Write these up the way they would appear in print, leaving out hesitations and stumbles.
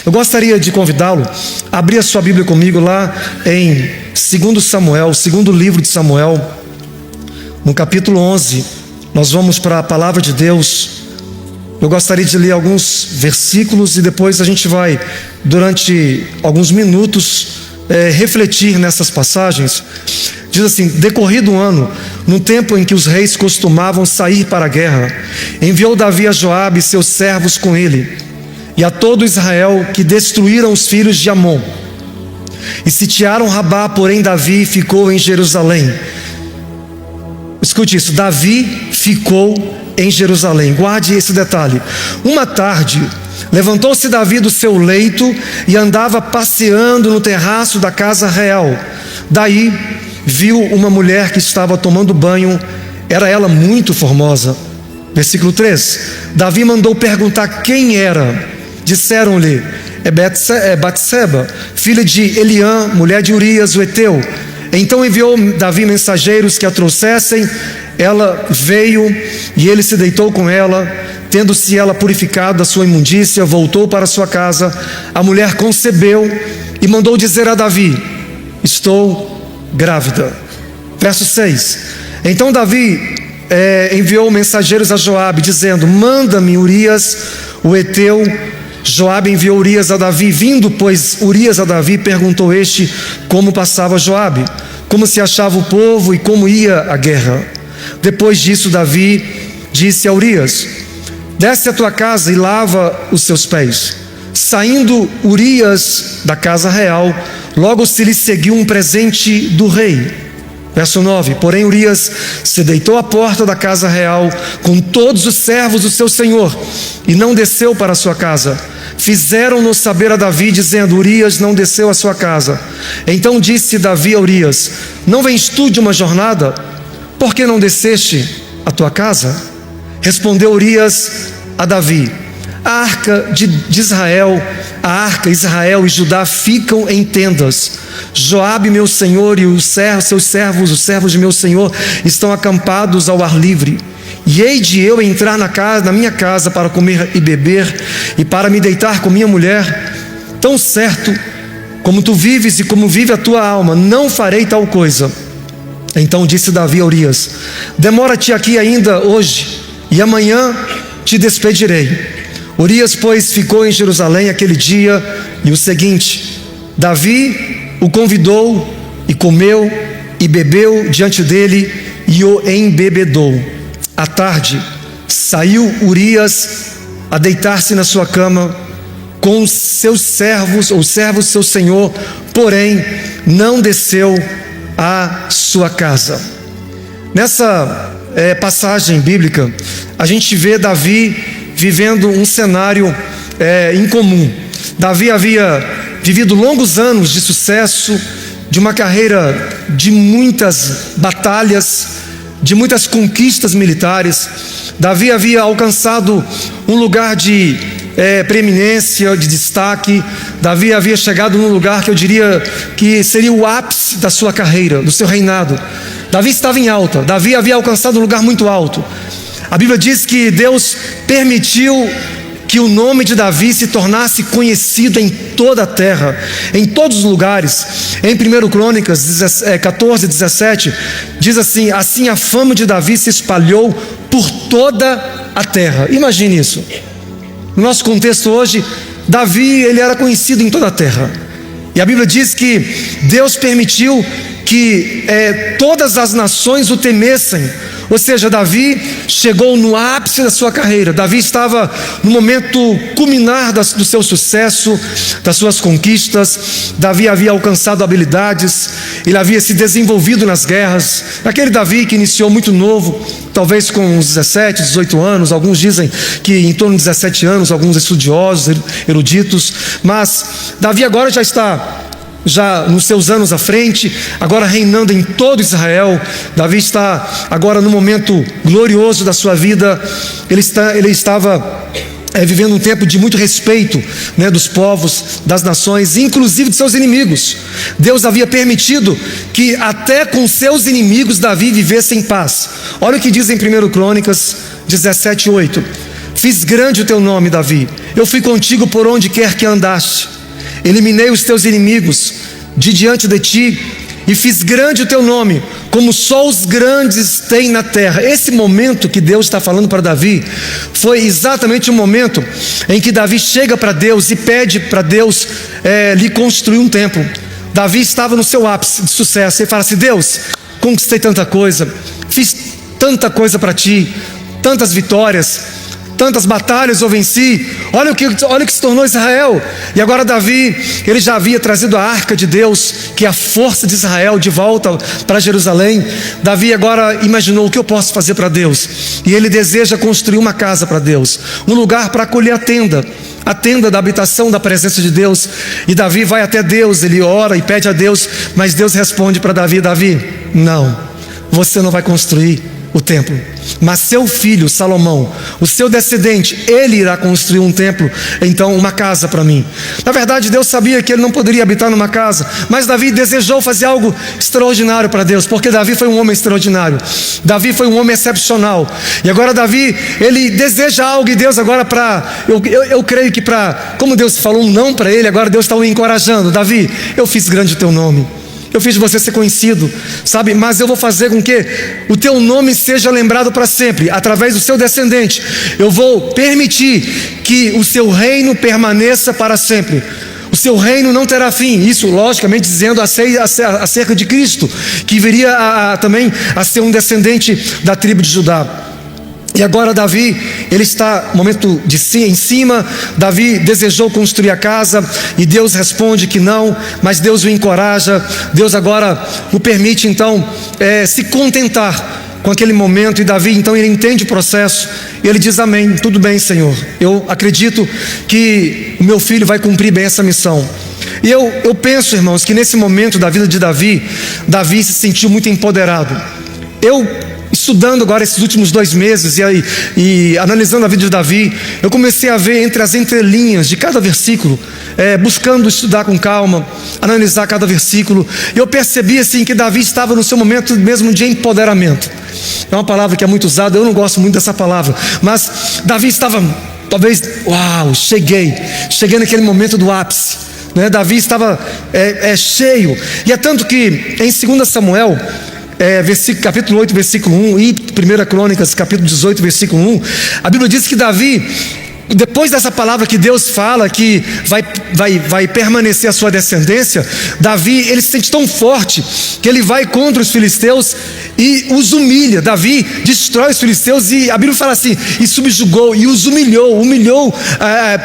Eu gostaria de convidá-lo a abrir a sua Bíblia comigo lá em 2 Samuel, segundo livro de Samuel, no capítulo 11. Nós vamos para a palavra de Deus. Eu gostaria de ler alguns versículos e depois a gente vai, durante alguns minutos, refletir nessas passagens. Diz assim: decorrido um ano, no tempo em que os reis costumavam sair para a guerra, enviou Davi a Joabe e seus servos com ele, e a todo Israel, que destruíram os filhos de Amon, e sitiaram Rabá. Porém Davi ficou em Jerusalém. Escute isso: Davi ficou em Jerusalém. Guarde esse detalhe. Uma tarde, levantou-se Davi do seu leito e andava passeando no terraço da casa real. Daí viu uma mulher que estava tomando banho. Era ela muito formosa. Versículo 3: Davi mandou perguntar quem era. Disseram-lhe: é Batseba, filha de Eliã, mulher de Urias o Heteu. Então enviou Davi mensageiros que a trouxessem. Ela veio e ele se deitou com ela. Tendo-se ela purificado da sua imundícia, voltou para sua casa. A mulher concebeu e mandou dizer a Davi: estou grávida. Verso 6: Então Davi enviou mensageiros a Joabe, dizendo: manda-me Urias o Heteu. Joabe enviou Urias a Davi. Vindo, pois, Urias a Davi, perguntou este como passava Joabe, como se achava o povo e como ia a guerra. Depois disso, Davi disse a Urias: desce à tua casa e lava os seus pés. Saindo Urias da casa real, logo se lhe seguiu um presente do rei. Verso 9: porém Urias se deitou à porta da casa real com todos os servos do seu senhor e não desceu para a sua casa. Fizeram-no saber a Davi, dizendo: Urias não desceu à sua casa. Então disse Davi a Urias: não vens tu de uma jornada? Por que não desceste à tua casa? Respondeu Urias a Davi: a arca de Israel, a arca Israel e Judá ficam em tendas. Joabe meu senhor e seus servos, os servos de meu senhor, estão acampados ao ar livre. E hei de eu entrar na minha casa para comer e beber e para me deitar com minha mulher? Tão certo como tu vives e como vive a tua alma, não farei tal coisa. Então disse Davi a Urias: demora-te aqui ainda hoje, e amanhã te despedirei. Urias, pois, ficou em Jerusalém aquele dia e o seguinte. Davi o convidou e comeu e bebeu diante dele e o embebedou. À tarde saiu Urias a deitar-se na sua cama com os seus servos, ou servos do seu senhor, porém não desceu à sua casa. Nessa passagem bíblica, a gente vê Davi vivendo um cenário incomum. Davi havia vivido longos anos de sucesso, de uma carreira de muitas batalhas, de muitas conquistas militares. Davi havia alcançado um lugar de preeminência, de destaque. Davi havia chegado num lugar que eu diria que seria o ápice da sua carreira, do seu reinado. Davi estava em alta. Davi havia alcançado um lugar muito alto. A Bíblia diz que Deus permitiu que o nome de Davi se tornasse conhecido em toda a terra, em todos os lugares. Em 1 Crônicas 14:17 diz assim: assim a fama de Davi se espalhou por toda a terra. Imagine isso. No nosso contexto hoje, Davi, ele era conhecido em toda a terra. E a Bíblia diz que Deus permitiu que todas as nações o temessem. Ou seja, Davi chegou no ápice da sua carreira. Davi estava no momento culminar do seu sucesso, das suas conquistas. Davi havia alcançado habilidades, ele havia se desenvolvido nas guerras. Aquele Davi que iniciou muito novo, talvez com uns 17, 18 anos, alguns dizem que em torno de 17 anos, alguns estudiosos, eruditos. Mas Davi agora já está nos seus anos à frente, agora reinando em todo Israel. Davi está agora no momento glorioso da sua vida. Ele estava vivendo um tempo de muito respeito, dos povos, das nações, inclusive de seus inimigos. Deus havia permitido que até com seus inimigos Davi vivesse em paz. Olha o que diz em 1 Crônicas 17:8: Fiz grande o teu nome, Davi. Eu fui contigo por onde quer que andaste. Eliminei os teus inimigos de diante de ti e fiz grande o teu nome, como só os grandes têm na terra. Esse momento que Deus está falando para Davi foi exatamente o momento em que Davi chega para Deus e pede para Deus lhe construir um templo. Davi estava no seu ápice de sucesso. Ele fala assim: Deus, conquistei tanta coisa, fiz tanta coisa para ti, tantas vitórias, tantas batalhas eu venci. Olha o que se tornou Israel. E agora Davi, ele já havia trazido a arca de Deus, que é a força de Israel, de volta para Jerusalém. Davi agora imaginou: o que eu posso fazer para Deus? E ele deseja construir uma casa para Deus, um lugar para acolher a tenda da habitação da presença de Deus. E Davi vai até Deus, ele ora e pede a Deus, mas Deus responde para Davi: Davi, não, você não vai construir o templo, mas seu filho Salomão, o seu descendente, ele irá construir um templo, então uma casa para mim. Na verdade, Deus sabia que ele não poderia habitar numa casa, mas Davi desejou fazer algo extraordinário para Deus, porque Davi foi um homem extraordinário, Davi foi um homem excepcional. E agora Davi, ele deseja algo, e Deus agora eu creio que como Deus falou um não para ele, agora Deus está o encorajando: Davi, eu fiz grande o teu nome, eu fiz você ser conhecido, sabe? Mas eu vou fazer com que o teu nome seja lembrado para sempre, através do seu descendente. Eu vou permitir que o seu reino permaneça para sempre. O seu reino não terá fim. Isso, logicamente, dizendo acerca de Cristo, que viria também a ser um descendente da tribo de Judá. E agora Davi, ele está no momento em cima. Davi desejou construir a casa e Deus responde que não, mas Deus o encoraja. Deus agora o permite então se contentar com aquele momento. E Davi então ele entende o processo e ele diz: amém, tudo bem, Senhor, eu acredito que o meu filho vai cumprir bem essa missão. E eu penso, irmãos, que nesse momento da vida de Davi se sentiu muito empoderado. Estudando agora esses últimos 2 meses e analisando a vida de Davi, eu comecei a ver entre as entrelinhas de cada versículo, buscando estudar com calma, analisar cada versículo. E eu percebi assim que Davi estava no seu momento mesmo de empoderamento. É uma palavra que é muito usada, eu não gosto muito dessa palavra, mas Davi estava, talvez, cheguei naquele momento do ápice, né? Davi estava cheio. E é tanto que em 2 Samuel, capítulo 8, versículo 1, e 1 Crônicas, capítulo 18, versículo 1, a Bíblia diz que Davi, depois dessa palavra que Deus fala que vai permanecer a sua descendência, Davi, ele se sente tão forte que ele vai contra os filisteus e os humilha. Davi destrói os filisteus e a Bíblia fala assim: e subjugou e os humilhou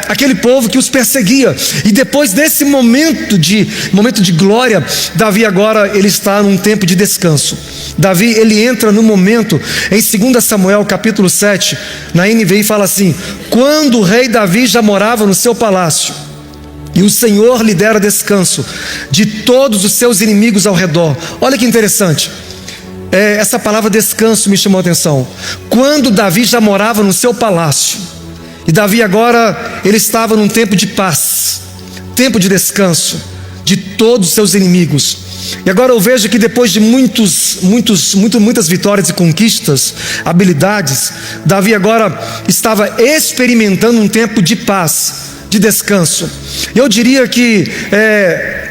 aquele povo que os perseguia. E depois desse momento de glória, Davi agora ele está num tempo de descanso. Davi, ele entra no momento em 2 Samuel capítulo 7, na NVI fala assim: quando o rei Davi já morava no seu palácio, e o Senhor lhe dera descanso de todos os seus inimigos ao redor. Olha que interessante, essa palavra descanso me chamou a atenção. Quando Davi já morava no seu palácio, e Davi agora, ele estava num tempo de paz, tempo de descanso de todos os seus inimigos. E agora eu vejo que depois de muitas vitórias e conquistas, habilidades, Davi agora estava experimentando um tempo de paz, de descanso. Eu diria que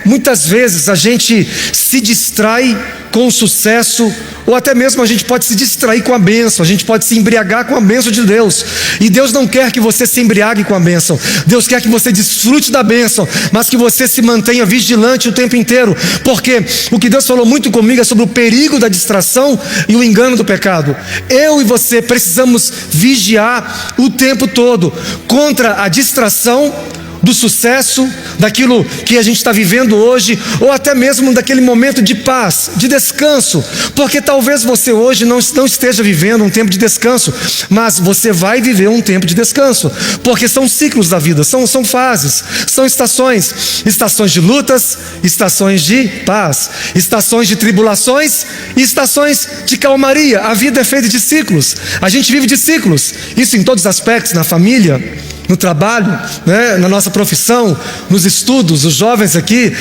muitas vezes a gente se distrai com o sucesso, ou até mesmo a gente pode se distrair com a bênção, a gente pode se embriagar com a bênção de Deus. E Deus não quer que você se embriague com a bênção. Deus quer que você desfrute da bênção, mas que você se mantenha vigilante o tempo inteiro, porque o que Deus falou muito comigo é sobre o perigo da distração e o engano do pecado. Eu e você precisamos vigiar o tempo todo contra a distração do sucesso, daquilo que a gente está vivendo hoje, ou até mesmo daquele momento de paz, de descanso, porque talvez você hoje não esteja vivendo um tempo de descanso, mas você vai viver um tempo de descanso, porque são ciclos da vida, são fases, são estações de lutas, estações de paz, estações de tribulações e estações de calmaria. A vida é feita de ciclos, a gente vive de ciclos, isso em todos os aspectos, na família, no trabalho, né, na nossa profissão, nos estudos. Os jovens aqui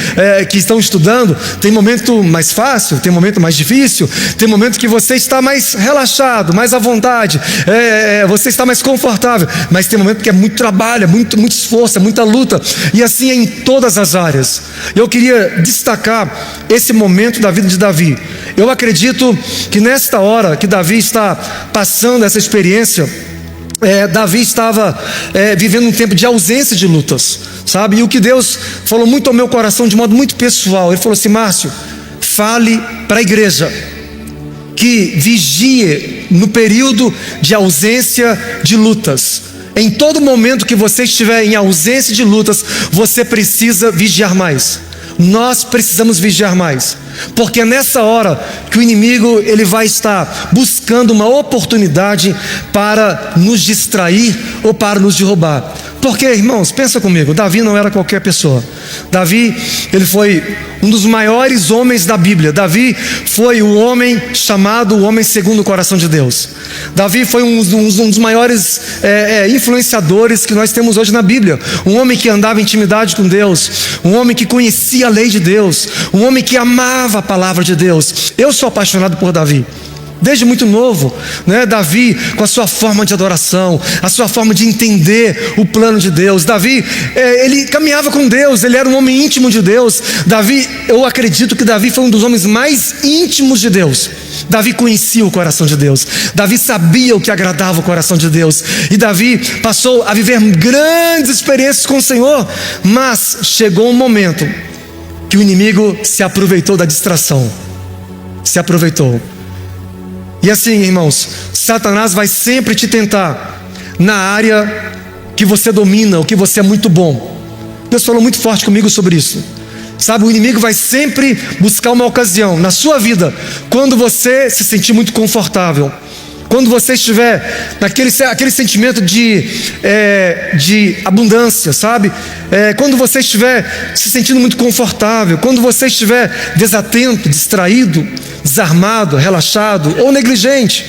que estão estudando, tem momento mais fácil, tem momento mais difícil, tem momento que você está mais relaxado, mais à vontade, você está mais confortável, mas tem momento que é muito trabalho, muito esforço, muita luta, e assim é em todas as áreas. Eu queria destacar esse momento da vida de Davi. Eu acredito que nesta hora que Davi está passando essa experiência, Davi estava vivendo um tempo de ausência de lutas, sabe? E o que Deus falou muito ao meu coração de modo muito pessoal, Ele falou assim: Márcio, fale para a igreja que vigie no período de ausência de lutas. Em todo momento que você estiver em ausência de lutas, você precisa vigiar mais. Nós precisamos vigiar mais, porque é nessa hora que o inimigo ele vai estar buscando uma oportunidade para nos distrair ou para nos derrubar. Porque, irmãos, pensa comigo, Davi não era qualquer pessoa. Davi, ele foi um dos maiores homens da Bíblia. Davi foi o homem chamado o homem segundo o coração de Deus. Davi foi um dos maiores influenciadores que nós temos hoje na Bíblia. Um homem que andava em intimidade com Deus, um homem que conhecia a lei de Deus, um homem que amava a palavra de Deus. Eu sou apaixonado por Davi. Desde muito novo, né? Davi, com a sua forma de adoração, a sua forma de entender o plano de Deus. Davi, ele caminhava com Deus, ele era um homem íntimo de Deus. Davi, eu acredito que Davi foi um dos homens mais íntimos de Deus. Davi conhecia o coração de Deus, Davi sabia o que agradava o coração de Deus, e Davi passou a viver grandes experiências com o Senhor. Mas chegou um momento que o inimigo se aproveitou da distração, se aproveitou. E assim, irmãos, Satanás vai sempre te tentar na área que você domina, o que você é muito bom. Deus falou muito forte comigo sobre isso. Sabe, o inimigo vai sempre buscar uma ocasião na sua vida, quando você se sentir muito confortável, quando você estiver aquele sentimento de abundância, sabe? Quando você estiver se sentindo muito confortável, quando você estiver desatento, distraído, desarmado, relaxado ou negligente.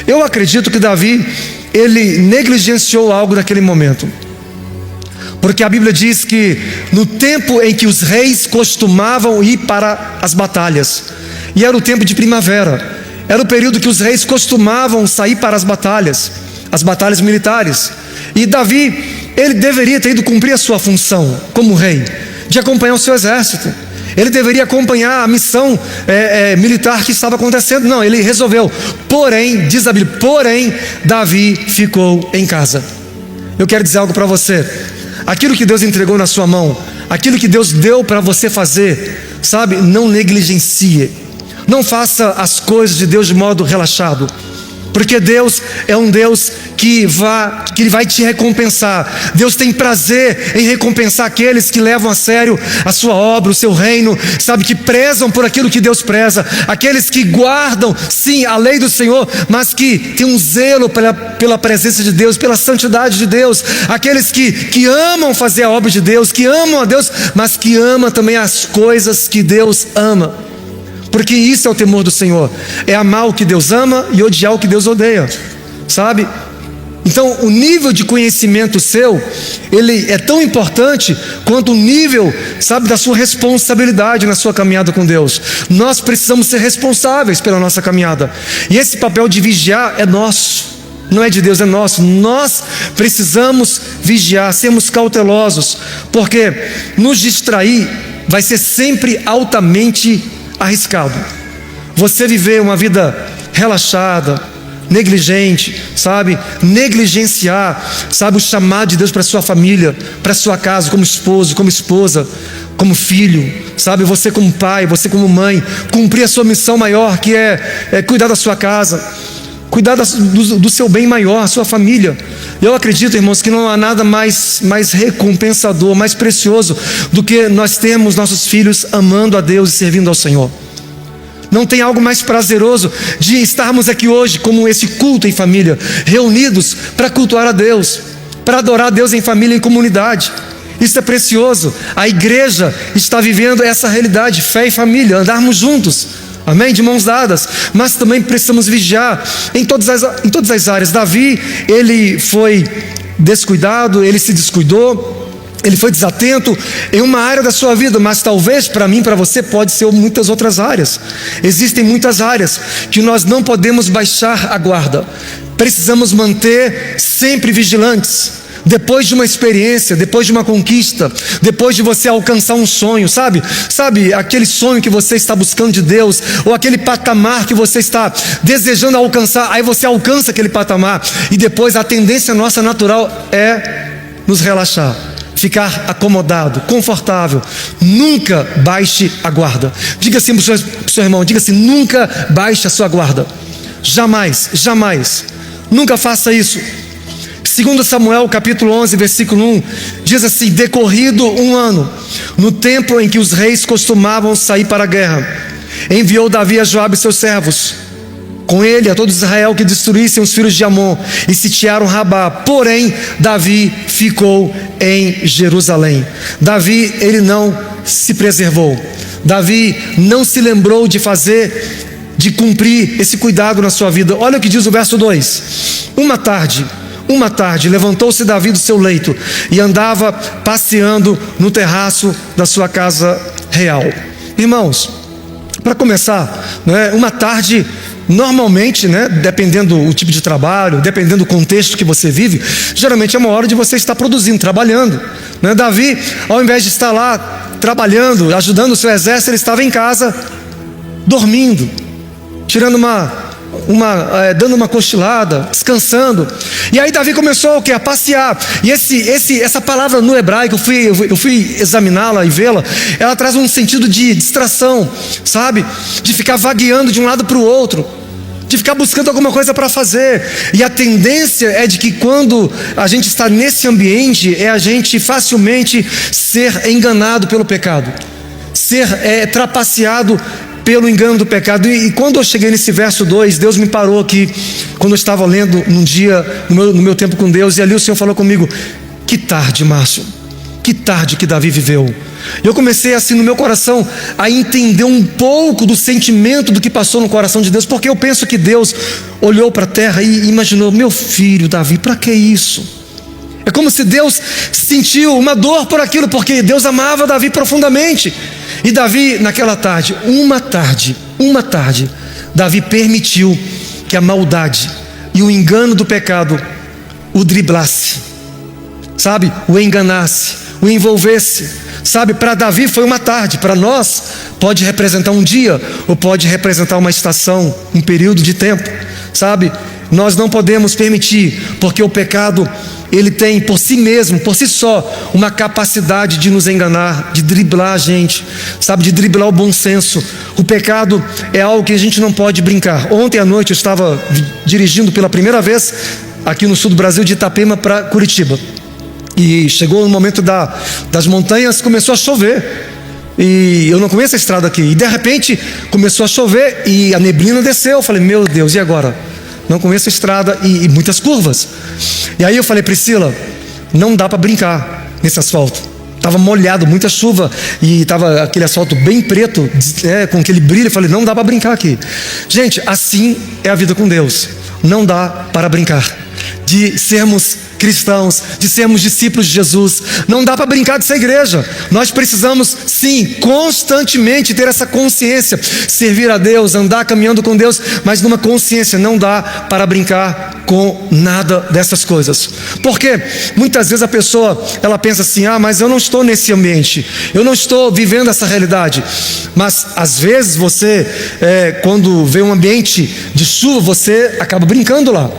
Eu acredito que Davi, ele negligenciou algo naquele momento, porque a Bíblia diz que no tempo em que os reis costumavam ir para as batalhas, e era o tempo de primavera, era o período que os reis costumavam sair para as batalhas militares, e Davi, ele deveria ter ido cumprir a sua função como rei, de acompanhar o seu exército. Ele deveria acompanhar a missão militar que estava acontecendo. Não, ele resolveu. Porém, diz a Bíblia, Davi ficou em casa. Eu quero dizer algo para você. Aquilo que Deus entregou na sua mão, aquilo que Deus deu para você fazer, sabe, não negligencie. Não faça as coisas de Deus de modo relaxado, porque Deus é um Deus que Ele vai te recompensar. Deus tem prazer em recompensar aqueles que levam a sério a sua obra, o seu reino, sabe, que prezam por aquilo que Deus preza, aqueles que guardam, sim, a lei do Senhor, mas que têm um zelo pela presença de Deus, pela santidade de Deus, aqueles que amam fazer a obra de Deus, que amam a Deus, mas que amam também as coisas que Deus ama. Porque isso é o temor do Senhor, é amar o que Deus ama e odiar o que Deus odeia, sabe? Então o nível de conhecimento seu, ele é tão importante quanto o nível, sabe, da sua responsabilidade na sua caminhada com Deus. Nós precisamos ser responsáveis pela nossa caminhada, e esse papel de vigiar é nosso, não é de Deus, é nosso. Nós precisamos vigiar, sermos cautelosos, porque nos distrair vai ser sempre altamente arriscado. Você viver uma vida relaxada, negligente, sabe, negligenciar, sabe, o chamado de Deus para sua família, para sua casa, como esposo, como esposa, como filho, sabe, você como pai, você como mãe, cumprir a sua missão maior, que é cuidar da sua casa, cuidar do seu bem maior, a sua família. Eu acredito, irmãos, que não há nada mais recompensador, mais precioso do que nós termos nossos filhos amando a Deus e servindo ao Senhor. Não tem algo mais prazeroso de estarmos aqui hoje, como esse culto em família, reunidos para cultuar a Deus, para adorar a Deus em família, em comunidade. Isso é precioso. A igreja está vivendo essa realidade, fé e família, andarmos juntos, amém? De mãos dadas. Mas também precisamos vigiar em todas as áreas. Davi, ele foi descuidado, ele se descuidou, ele foi desatento em uma área da sua vida, mas talvez para mim, para você, pode ser muitas outras áreas. Existem muitas áreas que nós não podemos baixar a guarda. Precisamos manter sempre vigilantes. Depois de uma experiência, depois de uma conquista, depois de você alcançar um sonho, sabe aquele sonho que você está buscando de Deus, ou aquele patamar que você está desejando alcançar, aí você alcança aquele patamar, e depois a tendência nossa natural é nos relaxar, ficar acomodado, confortável. Nunca baixe a guarda. Diga assim para o seu irmão, diga assim: nunca baixe a sua guarda. Jamais, jamais. Nunca faça isso. 2 Samuel capítulo 11, versículo 1, diz assim: decorrido um ano, no tempo em que os reis costumavam sair para a guerra, enviou Davi a Joabe e seus servos, com ele a todo Israel, que destruíssem os filhos de Amon e sitiaram Rabá. Porém Davi ficou em Jerusalém. Davi, ele não se preservou. Davi não se lembrou de cumprir esse cuidado na sua vida. Olha o que diz o verso 2: Uma tarde, levantou-se Davi do seu leito e andava passeando no terraço da sua casa real. Irmãos, para começar, uma tarde, normalmente, dependendo do tipo de trabalho, dependendo do contexto que você vive, geralmente é uma hora de você estar produzindo, trabalhando. Davi, ao invés de estar lá trabalhando, ajudando o seu exército, ele estava em casa, dormindo, tirando dando uma cochilada, descansando. E aí Davi começou a passear. E essa palavra no hebraico, eu fui examiná-la e vê-la. Ela traz um sentido de distração, sabe? De ficar vagueando de um lado para o outro, de ficar buscando alguma coisa para fazer. E a tendência é de que quando a gente está nesse ambiente, a gente facilmente ser enganado pelo pecado, ser trapaceado pelo engano do pecado. E quando eu cheguei nesse verso 2, Deus me parou aqui, quando eu estava lendo num dia, no meu tempo com Deus, e ali o Senhor falou comigo: que tarde, Márcio, que tarde que Davi viveu. E eu comecei assim no meu coração a entender um pouco do sentimento do que passou no coração de Deus, porque eu penso que Deus olhou para a terra e imaginou: meu filho Davi, para que isso? É como se Deus sentiu uma dor por aquilo, porque Deus amava Davi profundamente. E Davi, naquela tarde, uma tarde, Davi permitiu que a maldade e o engano do pecado o driblasse, sabe? O enganasse, o envolvesse, sabe? Para Davi foi uma tarde, para nós pode representar um dia, ou pode representar uma estação, um período de tempo, sabe? Nós não podemos permitir, porque o pecado, ele tem por si mesmo, por si só, uma capacidade de nos enganar, de driblar a gente, sabe, de driblar o bom senso. O pecado é algo que a gente não pode brincar. Ontem à noite eu estava dirigindo pela primeira vez aqui no sul do Brasil, de Itapema para Curitiba, e chegou no momento das montanhas, começou a chover, e eu não conheço a estrada aqui, e de repente começou a chover e a neblina desceu. Eu falei: meu Deus, e agora? Não conheço a estrada e muitas curvas. E aí eu falei: Priscila, não dá para brincar nesse asfalto. Estava molhado, muita chuva, e estava aquele asfalto bem preto, com aquele brilho. Eu falei: não dá para brincar aqui. Gente, assim é a vida com Deus. Não dá para brincar de sermos cristãos, de sermos discípulos de Jesus. Não dá para brincar de ser igreja. Nós precisamos, sim, constantemente ter essa consciência, servir a Deus, andar caminhando com Deus, mas numa consciência. Não dá para brincar com nada dessas coisas, porque muitas vezes a pessoa, ela pensa assim: mas eu não estou nesse ambiente, eu não estou vivendo essa realidade. Mas às vezes você, quando vê um ambiente de chuva, você acaba brincando lá.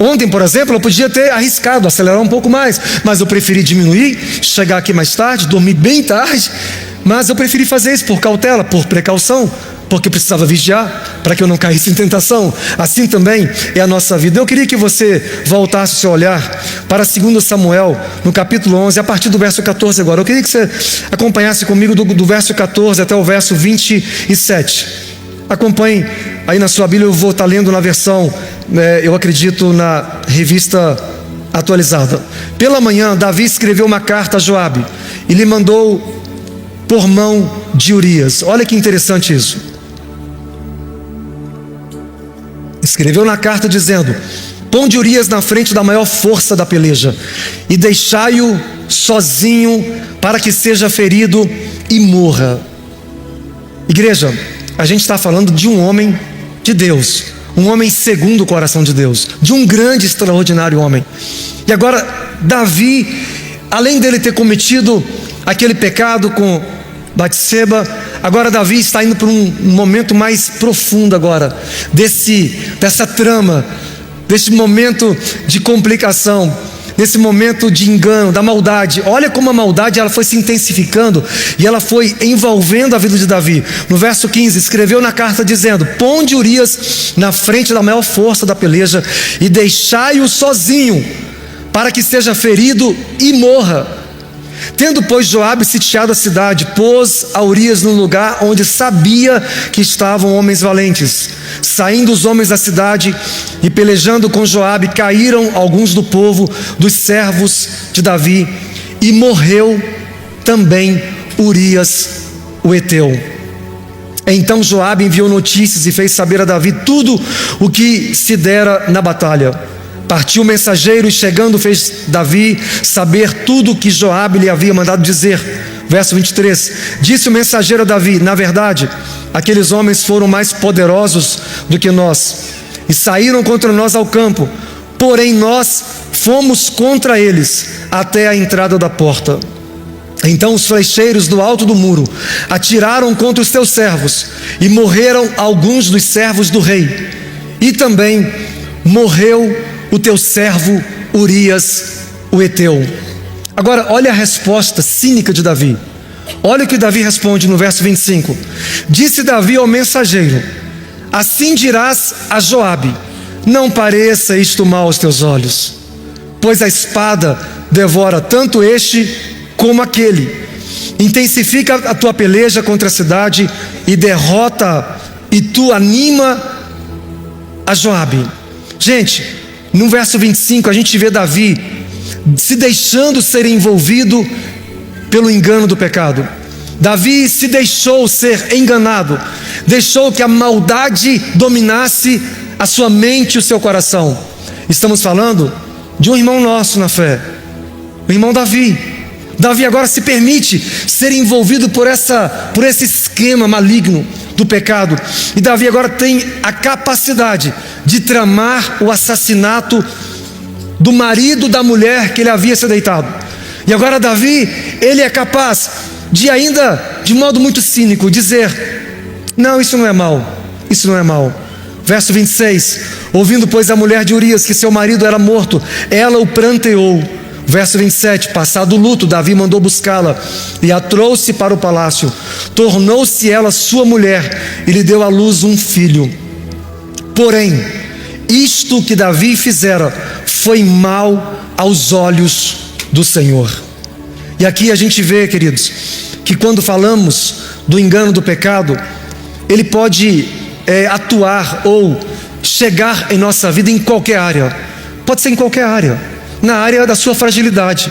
Ontem, por exemplo, eu podia ter arriscado, acelerar um pouco mais, mas eu preferi diminuir, chegar aqui mais tarde, dormir bem tarde. Mas eu preferi fazer isso por cautela, por precaução, porque precisava vigiar para que eu não caísse em tentação. Assim também é a nossa vida. Eu queria que você voltasse o seu olhar para 2 Samuel, no capítulo 11, a partir do verso 14 agora. Eu queria que você acompanhasse comigo do verso 14 até o verso 27. Acompanhe aí na sua Bíblia. Eu vou estar lendo na versão, eu acredito, na revista atualizada. Pela manhã, Davi escreveu uma carta a Joabe e lhe mandou por mão de Urias. Olha que interessante isso. Escreveu na carta dizendo: Ponde Urias na frente da maior força da peleja e deixai-o sozinho para que seja ferido e morra. Igreja, a gente está falando de um homem de Deus, um homem segundo o coração de Deus, de um grande, extraordinário homem. E agora Davi, além dele ter cometido aquele pecado com Batseba, agora Davi está indo para um momento mais profundo agora, dessa trama, desse momento de complicação, desse momento de engano, da maldade. Olha como a maldade ela foi se intensificando e ela foi envolvendo a vida de Davi. No verso 15, escreveu na carta dizendo: ponde Urias na frente da maior força da peleja e deixai-o sozinho, para que seja ferido e morra. Tendo, pois, Joabe sitiado a cidade, pôs a Urias no lugar onde sabia que estavam homens valentes. Saindo os homens da cidade e pelejando com Joabe, caíram alguns do povo, dos servos de Davi, e morreu também Urias o heteu. Então Joabe enviou notícias e fez saber a Davi tudo o que se dera na batalha. Partiu o mensageiro e chegando fez Davi saber tudo o que Joabe lhe havia mandado dizer. Verso 23, disse o mensageiro a Davi: na verdade, aqueles homens foram mais poderosos do que nós e saíram contra nós ao campo, porém nós fomos contra eles até a entrada da porta. Então os flecheiros do alto do muro atiraram contra os teus servos e morreram alguns dos servos do rei, e também morreu o teu servo Urias o heteu. Agora olha a resposta cínica de Davi. Olha o que Davi responde no verso 25. Disse Davi ao mensageiro: assim dirás a Joabe: não pareça isto mal aos teus olhos, pois a espada devora tanto este como aquele. Intensifica a tua peleja contra a cidade e derrota, e tu anima a Joabe. Gente, no verso 25 a gente vê Davi se deixando ser envolvido pelo engano do pecado. Davi se deixou ser enganado, deixou que a maldade dominasse a sua mente e o seu coração. Estamos falando de um irmão nosso na fé, o irmão Davi. Davi agora se permite ser envolvido por esse esquema maligno do pecado. E Davi agora tem a capacidade de tramar o assassinato do marido da mulher que ele havia se deitado. E agora Davi, ele é capaz de ainda, de modo muito cínico, dizer: não, isso não é mal, isso não é mal. Verso 26, ouvindo pois a mulher de Urias que seu marido era morto, ela o pranteou. Verso 27, passado o luto, Davi mandou buscá-la e a trouxe para o palácio. Tornou-se ela sua mulher e lhe deu à luz um filho. Porém, isto que Davi fizera foi mal aos olhos do Senhor. E aqui a gente vê, queridos, que quando falamos do engano do pecado, ele pode atuar ou chegar em nossa vida em qualquer área. Pode ser em qualquer área. Na área da sua fragilidade,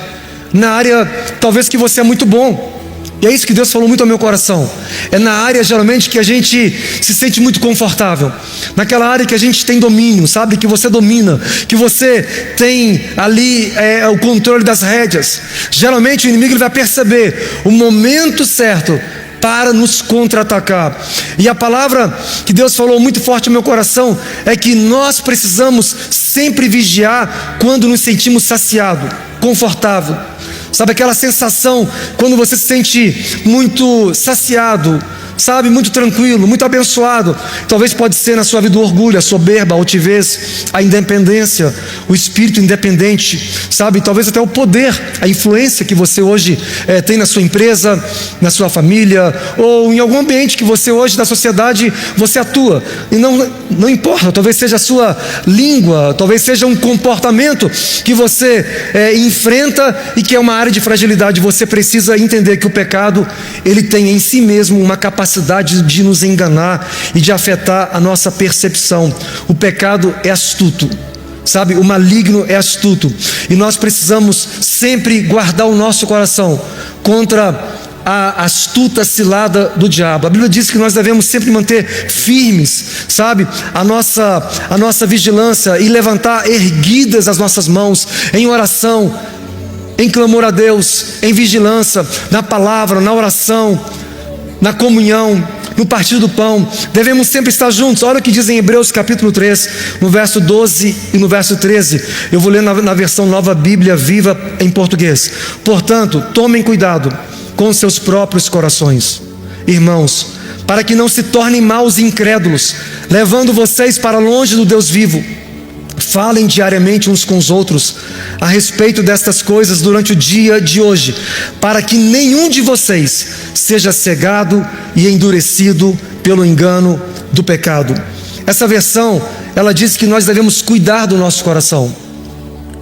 na área talvez que você é muito bom, e é isso que Deus falou muito ao meu coração. É na área geralmente que a gente se sente muito confortável, naquela área que a gente tem domínio, sabe, que você domina, que você tem ali o controle das rédeas. Geralmente o inimigo ele vai perceber o momento certo para nos contra-atacar. E a palavra que Deus falou muito forte no meu coração é que nós precisamos sempre vigiar quando nos sentimos saciados, confortável. Sabe aquela sensação quando você se sente muito saciado, sabe, muito tranquilo, muito abençoado? Talvez pode ser na sua vida o orgulho, a soberba, a altivez, a independência, o espírito independente, sabe, talvez até o poder, a influência que você hoje tem na sua empresa, na sua família, ou em algum ambiente que você hoje da sociedade você atua, e não importa, talvez seja a sua língua, talvez seja um comportamento que você enfrenta e que é uma área de fragilidade. Você precisa entender que o pecado ele tem em si mesmo uma capacidade de nos enganar e de afetar a nossa percepção. O pecado é astuto, sabe, o maligno é astuto, e nós precisamos sempre guardar o nosso coração contra a astuta cilada do diabo. A Bíblia diz que nós devemos sempre manter firmes, sabe, a nossa vigilância e levantar erguidas as nossas mãos em oração, em clamor a Deus, em vigilância, na palavra, na oração, na comunhão, no partir do pão. Devemos sempre estar juntos. Olha o que diz em Hebreus capítulo 3, no verso 12 e no verso 13. Eu vou ler na versão Nova Bíblia Viva em português. Portanto, tomem cuidado com os seus próprios corações, irmãos, para que não se tornem maus e incrédulos, levando vocês para longe do Deus vivo. Falem diariamente uns com os outros a respeito destas coisas durante o dia de hoje, para que nenhum de vocês seja cegado e endurecido pelo engano do pecado. Essa versão, ela diz que nós devemos cuidar do nosso coração.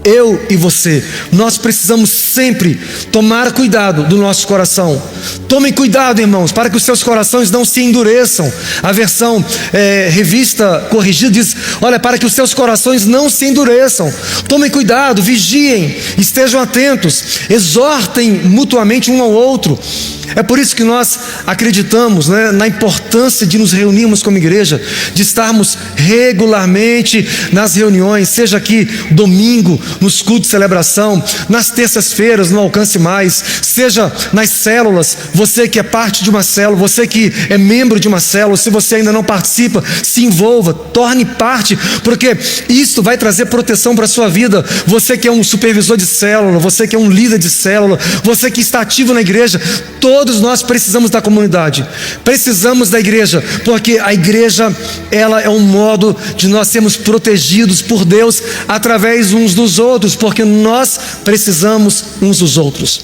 Eu e você, nós precisamos sempre tomar cuidado do nosso coração. Tomem cuidado, irmãos, para que os seus corações não se endureçam. A versão revista corrigida diz: olha, para que os seus corações não se endureçam. Tomem cuidado, vigiem, estejam atentos, exortem mutuamente um ao outro. É por isso que nós acreditamos, né, na importância de nos reunirmos como igreja, de estarmos regularmente nas reuniões, seja aqui domingo, nos cultos de celebração, nas terças-feiras, no Alcance Mais, seja nas células. Você que é parte de uma célula, você que é membro de uma célula, se você ainda não participa, se envolva, torne parte, porque isso vai trazer proteção para a sua vida. Você que é um supervisor de célula, você que é um líder de célula, você que está ativo na igreja, todos nós precisamos da comunidade, precisamos da igreja, porque a igreja, ela é um modo de nós sermos protegidos por Deus através uns dos outros, porque nós precisamos uns dos outros.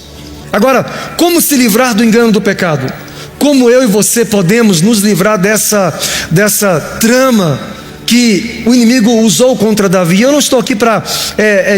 Agora, como se livrar do engano do pecado? Como eu e você podemos nos livrar dessa trama que o inimigo usou contra Davi? Eu não estou aqui para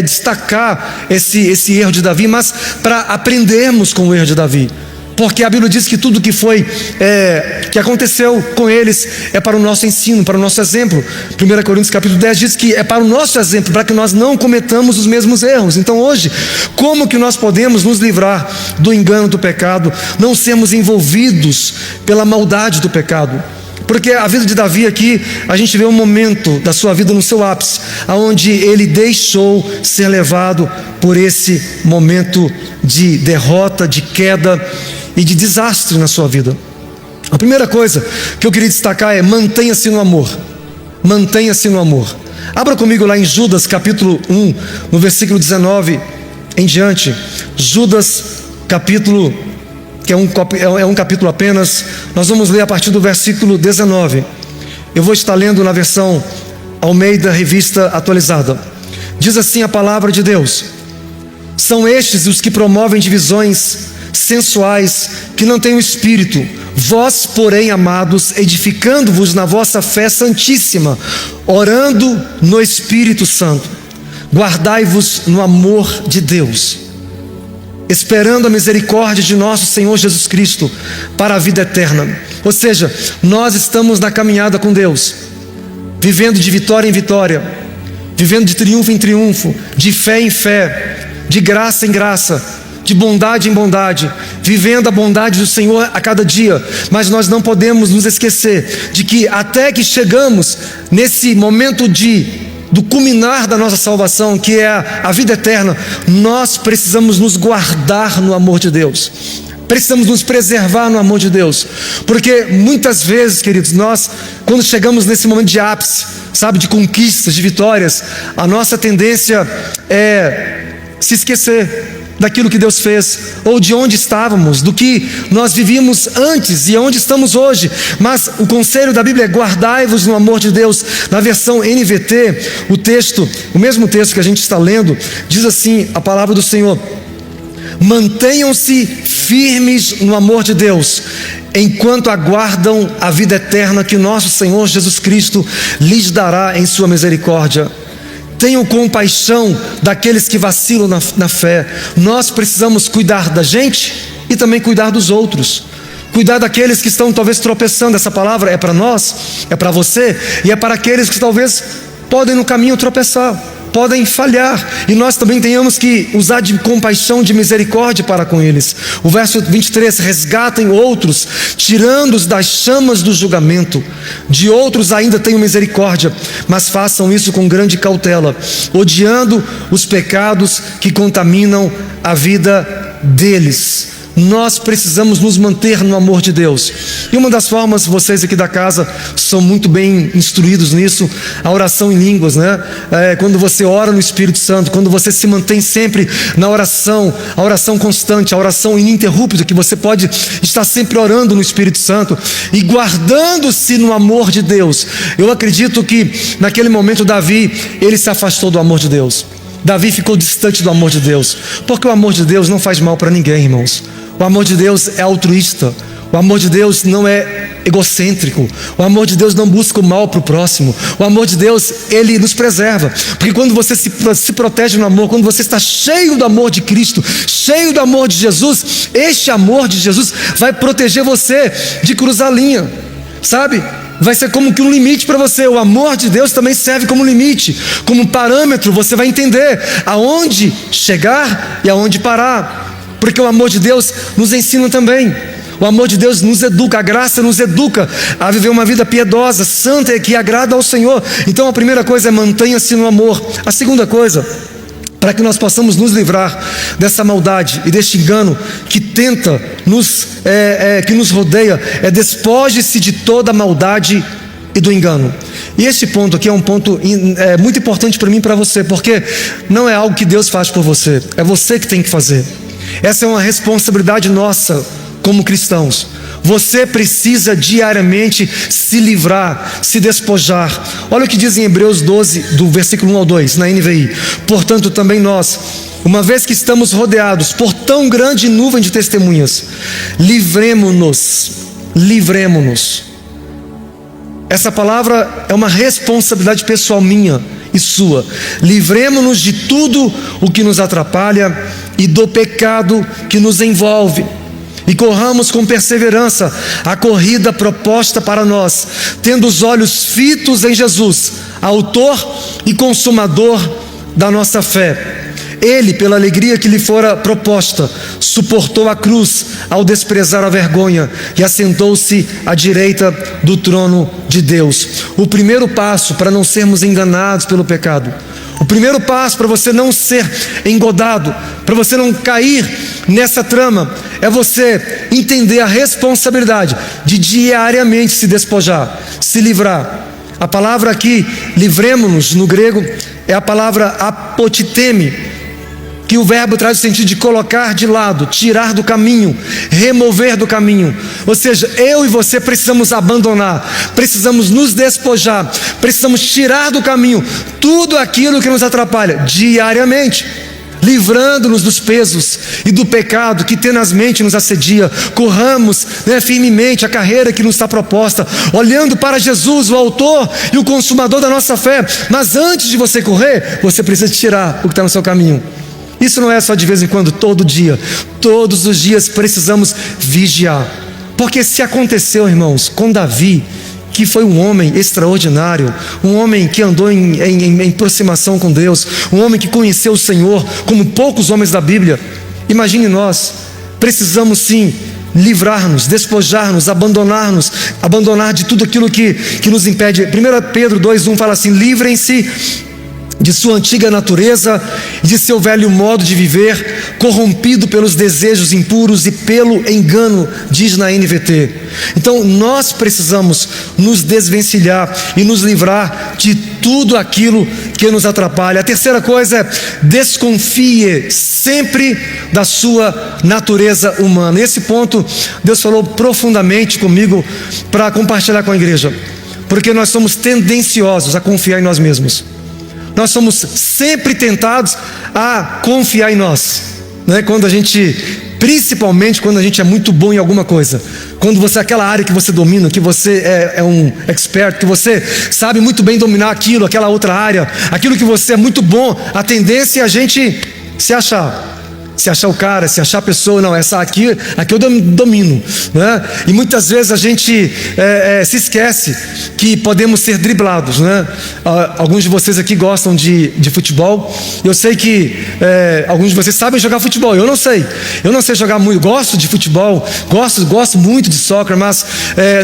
destacar esse erro de Davi, mas para aprendermos com o erro de Davi. Porque a Bíblia diz que tudo que aconteceu com eles é para o nosso ensino, para o nosso exemplo. 1 Coríntios capítulo 10 diz que é para o nosso exemplo, para que nós não cometamos os mesmos erros. Então hoje, como que nós podemos nos livrar do engano do pecado, não sermos envolvidos pela maldade do pecado? Porque a vida de Davi aqui, a gente vê um momento da sua vida no seu ápice, onde ele deixou ser levado por esse momento de derrota, de queda e de desastre na sua vida. A primeira coisa que eu queria destacar é: mantenha-se no amor. Mantenha-se no amor. Abra comigo lá em Judas capítulo 1, no versículo 19 em diante. Judas capítulo, que é um capítulo apenas, nós vamos ler a partir do versículo 19. Eu vou estar lendo na versão Almeida Revista Atualizada. Diz assim a palavra de Deus: são estes os que promovem divisões sensuais, que não têm o Espírito. Vós, porém, amados, edificando-vos na vossa fé santíssima, orando no Espírito Santo, guardai-vos no amor de Deus, esperando a misericórdia de nosso Senhor Jesus Cristo para a vida eterna. Ou seja, nós estamos na caminhada com Deus, vivendo de vitória em vitória, vivendo de triunfo em triunfo, de fé em fé, de graça em graça, de bondade em bondade, vivendo a bondade do Senhor a cada dia. Mas nós não podemos nos esquecer de que até que chegamos nesse momento do culminar da nossa salvação, que é a vida eterna, nós precisamos nos guardar no amor de Deus, precisamos nos preservar no amor de Deus, porque muitas vezes, queridos, nós, quando chegamos nesse momento de ápice, sabe, de conquistas, de vitórias, a nossa tendência é se esquecer daquilo que Deus fez, ou de onde estávamos, do que nós vivíamos antes e onde estamos hoje. Mas o conselho da Bíblia é: guardai-vos no amor de Deus. Na versão NVT, o mesmo texto que a gente está lendo, diz assim a palavra do Senhor: mantenham-se firmes no amor de Deus, enquanto aguardam a vida eterna que nosso Senhor Jesus Cristo lhes dará em sua misericórdia. Tenham compaixão daqueles que vacilam na fé. Nós precisamos cuidar da gente e também cuidar dos outros. Cuidar daqueles que estão talvez tropeçando. Essa palavra é para nós, é para você, e é para aqueles que talvez podem no caminho tropeçar. podem falhar, e nós também tenhamos que usar de compaixão, de misericórdia para com eles. O verso 23: resgatem outros, tirando-os das chamas do julgamento. De outros ainda tenham misericórdia, mas façam isso com grande cautela, odiando os pecados que contaminam a vida deles. Nós precisamos nos manter no amor de Deus. E uma das formas, vocês aqui da casa são muito bem instruídos nisso, a oração em línguas, né? Quando você ora no Espírito Santo, quando você se mantém sempre na oração, a oração constante, a oração ininterrupta, que você pode estar sempre orando no Espírito Santo e guardando-se no amor de Deus. Eu acredito que naquele momento Davi, ele se afastou do amor de Deus. Davi ficou distante do amor de Deus, porque o amor de Deus não faz mal para ninguém, irmãos. O amor de Deus é altruísta. O amor de Deus não é egocêntrico. O amor de Deus não busca o mal para o próximo. O amor de Deus, ele nos preserva. Porque quando você se protege no amor, quando você está cheio do amor de Cristo, cheio do amor de Jesus, este amor de Jesus vai proteger você de cruzar a linha, sabe? Vai ser como que um limite para você. O amor de Deus também serve como limite, como parâmetro. Você vai entender aonde chegar e aonde parar, porque o amor de Deus nos ensina também. O amor de Deus nos educa, a graça nos educa a viver uma vida piedosa, santa e que agrada ao Senhor. Então a primeira coisa é mantenha-se no amor. A segunda coisa, para que nós possamos nos livrar dessa maldade e deste engano que tenta que nos rodeia, é despoje-se de toda a maldade e do engano. E esse ponto aqui é um ponto muito importante para mim e para você, porque não é algo que Deus faz por você, é você que tem que fazer. Essa é uma responsabilidade nossa como cristãos. Você precisa diariamente se livrar, se despojar. Olha o que diz em Hebreus 12, do versículo 1 ao 2, na NVI. Portanto, também nós, uma vez que estamos rodeados por tão grande nuvem de testemunhas, livremo-nos. Essa palavra é uma responsabilidade pessoal minha e sua. Livremo-nos de tudo o que nos atrapalha e do pecado que nos envolve, e corramos com perseverança a corrida proposta para nós, tendo os olhos fitos em Jesus, autor e consumador da nossa fé. Ele, pela alegria que lhe fora proposta, suportou a cruz ao desprezar a vergonha e assentou-se à direita do trono de Deus. O primeiro passo para não sermos enganados pelo pecado, o primeiro passo para você não ser engodado, para você não cair nessa trama, é você entender a responsabilidade de diariamente se despojar, se livrar. A palavra aqui, livremo-nos, no grego, é a palavra apotiteme, que o verbo traz o sentido de colocar de lado, tirar do caminho, remover do caminho. Ou seja, eu e você precisamos abandonar, precisamos nos despojar, precisamos tirar do caminho tudo aquilo que nos atrapalha diariamente, livrando-nos dos pesos e do pecado que tenazmente nos assedia. Corramos firmemente a carreira que nos está proposta, olhando para Jesus, o autor e o consumador da nossa fé. Mas antes de você correr, você precisa tirar o que está no seu caminho. Isso não é só de vez em quando, todo dia. Todos os dias precisamos vigiar. Porque se aconteceu, irmãos, com Davi, que foi um homem extraordinário, um homem que andou em aproximação com Deus, um homem que conheceu o Senhor como poucos homens da Bíblia, imagine nós. Precisamos sim livrar-nos, despojar-nos, abandonar de tudo aquilo que nos impede. 1 Pedro 2,1 fala assim: livrem-se de sua antiga natureza e de seu velho modo de viver, corrompido pelos desejos impuros e pelo engano, diz na NVT. Então nós precisamos nos desvencilhar e nos livrar de tudo aquilo que nos atrapalha. A terceira coisa é: desconfie sempre da sua natureza humana. Esse ponto Deus falou profundamente comigo para compartilhar com a igreja, porque nós somos tendenciosos a confiar em nós mesmos. Nós somos sempre tentados a confiar em nós, né? Principalmente quando a gente é muito bom em alguma coisa, quando você, aquela área que você domina, que você é um expert, que você sabe muito bem dominar aquilo, aquela outra área, aquilo que você é muito bom, a tendência é a gente se achar. se achar o cara, se achar a pessoa. Não, essa aqui eu domino, né? E muitas vezes a gente se esquece que podemos ser driblados, né? Alguns de vocês aqui gostam de futebol. Eu sei que alguns de vocês sabem jogar futebol. Eu não sei jogar muito. Gosto de futebol, gosto muito de soccer, mas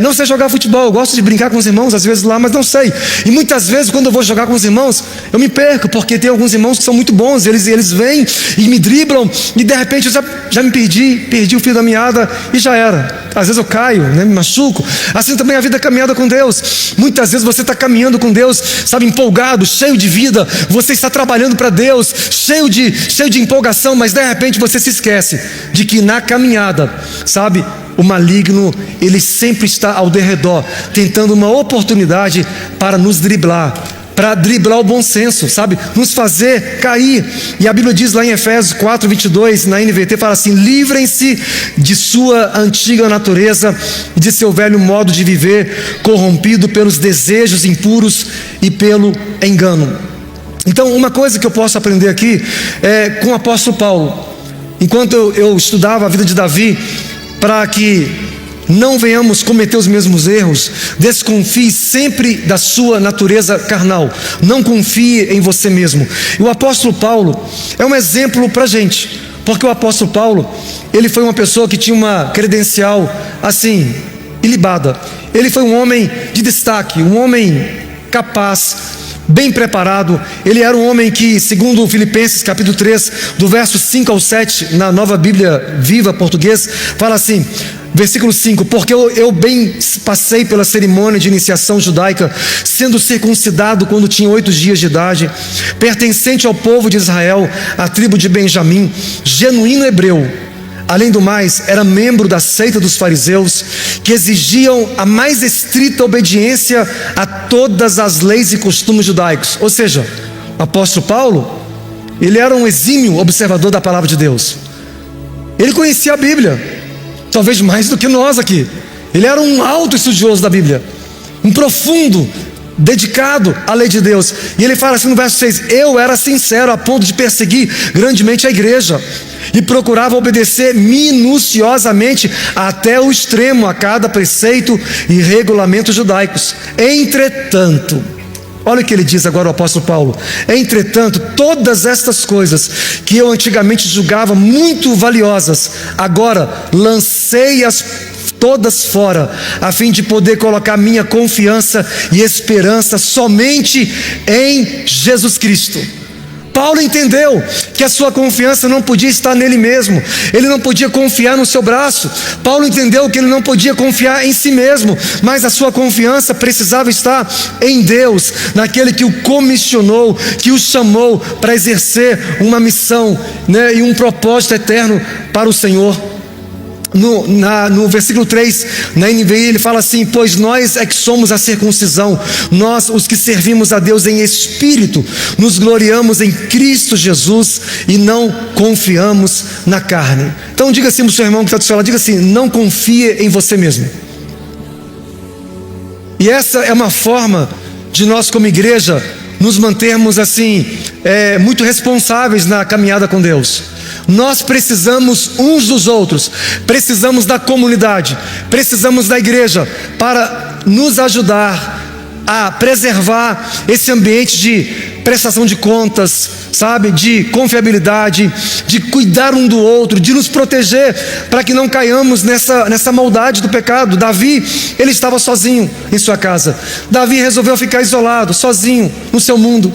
não sei jogar futebol. Eu gosto de brincar com os irmãos às vezes lá, mas não sei. E muitas vezes quando eu vou jogar com os irmãos, eu me perco, porque tem alguns irmãos que são muito bons. Eles vêm e me driblam, e de repente eu já me perdi o fio da meada e já era. Às vezes eu caio, né, me machuco. Assim também a vida é caminhada com Deus. Muitas vezes você está caminhando com Deus, sabe, empolgado, cheio de vida. Você está trabalhando para Deus, cheio de empolgação, mas de repente você se esquece de que na caminhada, sabe, o maligno, ele sempre está ao derredor, tentando uma oportunidade para nos driblar, para driblar o bom senso, sabe, nos fazer cair. E a Bíblia diz lá em Efésios 4:22, na NVT, fala assim: livrem-se de sua antiga natureza e de seu velho modo de viver, corrompido pelos desejos impuros e pelo engano. Então, uma coisa que eu posso aprender aqui é com o apóstolo Paulo. Enquanto eu estudava a vida de Davi, para que não venhamos cometer os mesmos erros, desconfie sempre da sua natureza carnal. Não confie em você mesmo. E o apóstolo Paulo é um exemplo para a gente, porque o apóstolo Paulo, ele foi uma pessoa que tinha uma credencial assim, ilibada. Ele foi um homem de destaque, um homem capaz, bem preparado. Ele era um homem que, segundo Filipenses capítulo 3, do verso 5 ao 7, na Nova Bíblia Viva Português, fala assim, versículo 5: porque eu bem passei pela cerimônia de iniciação judaica, sendo circuncidado quando tinha 8 dias de idade, pertencente ao povo de Israel, à tribo de Benjamim, genuíno hebreu. Além do mais, era membro da seita dos fariseus, que exigiam a mais estrita obediência a todas as leis e costumes judaicos. Ou seja, o apóstolo Paulo, ele era um exímio observador da palavra de Deus. Ele conhecia a Bíblia, talvez mais do que nós aqui. Ele era um alto estudioso da Bíblia, um profundo, dedicado à lei de Deus. E ele fala assim no verso 6: eu era sincero a ponto de perseguir grandemente a igreja, e procurava obedecer minuciosamente até o extremo a cada preceito e regulamento judaicos. Entretanto, olha o que ele diz agora, o apóstolo Paulo: entretanto, todas estas coisas que eu antigamente julgava muito valiosas, agora lancei-as todas fora, a fim de poder colocar minha confiança e esperança somente em Jesus Cristo. Paulo entendeu que a sua confiança não podia estar nele mesmo. Ele não podia confiar no seu braço. Paulo entendeu que ele não podia confiar em si mesmo, mas a sua confiança precisava estar em Deus, naquele que o comissionou, que o chamou para exercer uma missão, né, e um propósito eterno para o Senhor. No versículo 3, na NVI, ele fala assim: pois nós é que somos a circuncisão, nós os que servimos a Deus em espírito, nos gloriamos em Cristo Jesus e não confiamos na carne. Então diga assim para o seu irmão que está do seu lado, diga assim: não confie em você mesmo. E essa é uma forma de nós como igreja nos mantermos assim, muito responsáveis na caminhada com Deus. Nós precisamos uns dos outros, precisamos da comunidade, precisamos da igreja para nos ajudar a preservar esse ambiente de prestação de contas, sabe, de confiabilidade, de cuidar um do outro, de nos proteger para que não caiamos nessa maldade do pecado. Davi, ele estava sozinho em sua casa. Davi resolveu ficar isolado, sozinho no seu mundo.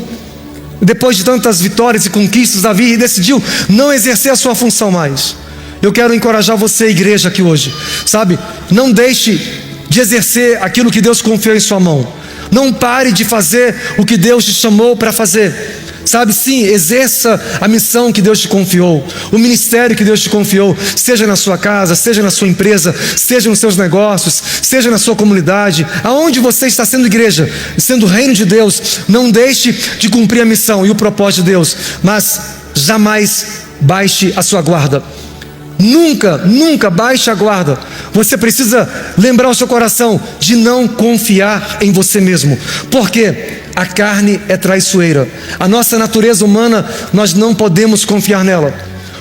Depois de tantas vitórias e conquistas, Davi decidiu não exercer a sua função mais. Eu quero encorajar você, igreja, aqui hoje, sabe? Não deixe de exercer aquilo que Deus confiou em sua mão. Não pare de fazer o que Deus te chamou para fazer. Sabe, sim, exerça a missão que Deus te confiou, o ministério que Deus te confiou, seja na sua casa, seja na sua empresa, seja nos seus negócios, seja na sua comunidade, aonde você está sendo igreja, sendo reino de Deus. Não deixe de cumprir a missão e o propósito de Deus, mas jamais baixe a sua guarda. Nunca baixe a guarda. Você precisa lembrar o seu coração de não confiar em você mesmo, porque a carne é traiçoeira. A nossa natureza humana, nós não podemos confiar nela,